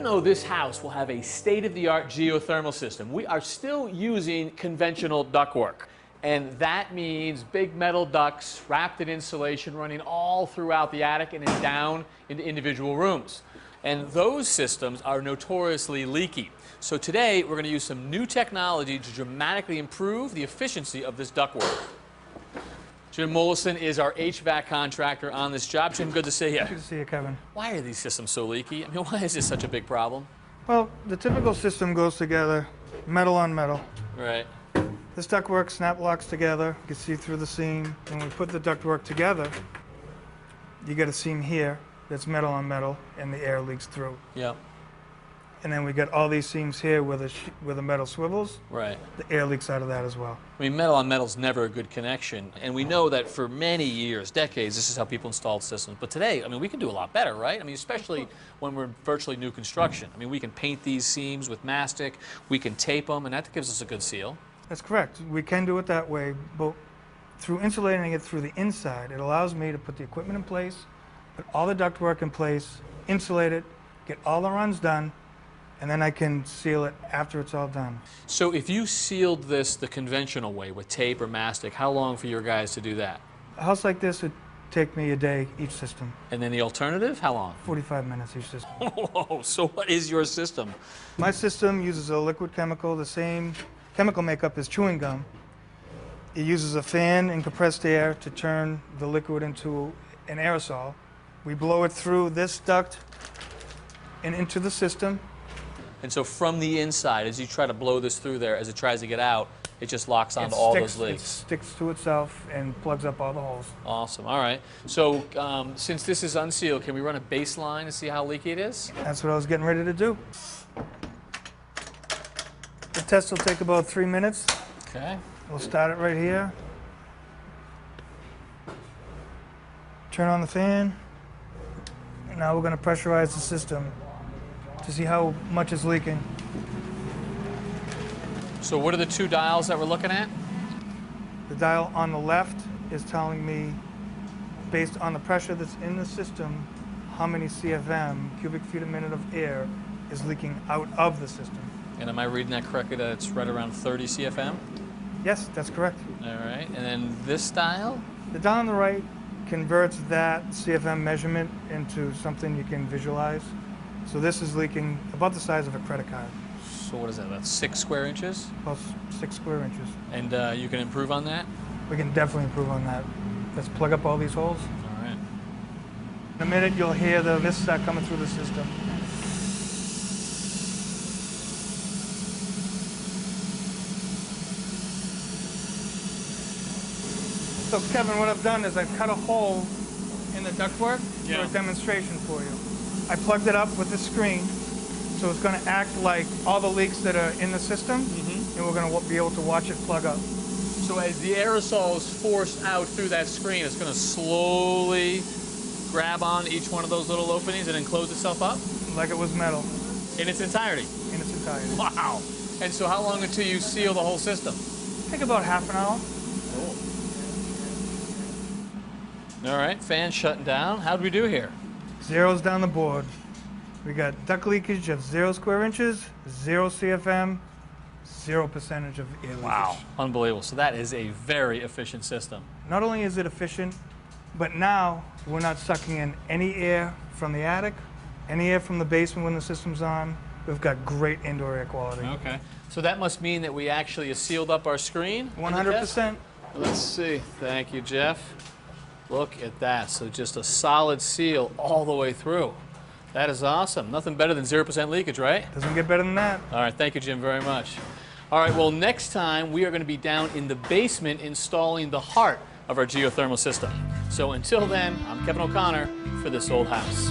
though this house will have a state-of-the-art geothermal system, we are still using conventional ductwork. And that means big metal ducts wrapped in insulation running all throughout the attic and then down into individual rooms. And those systems are notoriously leaky. So today we're going to use some new technology to dramatically improve the efficiency of this ductwork. Jim Mollison is our HVAC contractor on this job. Jim, good to see you. Good to see you, Kevin. Why are these systems so leaky? I mean, why is this such a big problem? Well, the typical system goes together, metal on metal. Right. This ductwork snap locks together. You can see through the seam. When we put the ductwork together, you get a seam here that's metal on metal, and the air leaks through. Yeah. And then we get all these seams here where the metal swivels. Right. The air leaks out of that as well. I mean, metal on metal is never a good connection. And we know that for many years, decades, this is how people installed systems. But today, I mean, we can do a lot better, right? I mean, especially when we're in virtually new construction. I mean, we can paint these seams with mastic. We can tape them, and that gives us a good seal. That's correct. We can do it that way, but through insulating it through the inside, it allows me to put the equipment in place, put all the ductwork in place, insulate it, get all the runs done, and then I can seal it after it's all done. So if you sealed this the conventional way with tape or mastic, how long for your guys to do that? A house like this would take me a day each system. And then the alternative, how long? 45 minutes each system. Whoa, so what is your system? My system uses a liquid chemical, the same chemical makeup as chewing gum. It uses a fan and compressed air to turn the liquid into an aerosol. We blow it through this duct and into the system. And so from the inside, as you try to blow this through there, as it tries to get out, it just locks onto all those leaks. It sticks to itself and plugs up all the holes. Awesome. All right. So since this is unsealed, can we run a baseline to see how leaky it is? That's what I was getting ready to do. The test will take about 3 minutes. Okay. We'll start it right here. Turn on the fan. And now we're going to pressurize the system to see how much is leaking. So what are the two dials that we're looking at? The dial on the left is telling me, based on the pressure that's in the system, how many CFM, cubic feet a minute of air, is leaking out of the system. And am I reading that correctly, that it's right around 30 CFM? Yes, that's correct. All right. And then this dial? The dial on the right converts that CFM measurement into something you can visualize. So this is leaking about the size of a credit card. So what is that, about 6 square inches? About 6 square inches. And you can improve on that? We can definitely improve on that. Let's plug up all these holes. All right. In a minute, you'll hear the mist start coming through the system. So Kevin, what I've done is I've cut a hole in the ductwork for a demonstration for you. I plugged it up with the screen, so it's going to act like all the leaks that are in the system, and we're going to be able to watch it plug up. So as the aerosol is forced out through that screen, it's going to slowly grab on each one of those little openings and then close itself up? Like it was metal. In its entirety? In its entirety. Wow. And so how long until you seal the whole system? Take about half an hour. Cool. All right, fan shutting down. How'd we do here? Zeros down the board. We got duct leakage of 0 square inches, 0 CFM, 0% of air leakage. Wow, unbelievable. So that is a very efficient system. Not only is it efficient, but now we're not sucking in any air from the attic, any air from the basement when the system's on. We've got great indoor air quality. Okay. So that must mean that we actually sealed up our screen? 100%. Let's see. Thank you, Jeff. Look at that. So just a solid seal all the way through. That is awesome. Nothing better than 0% leakage, right? Doesn't get better than that. All right. Thank you, Jim, very much. All right. Well, next time we are going to be down in the basement installing the heart of our geothermal system. So until then, I'm Kevin O'Connor for This Old House.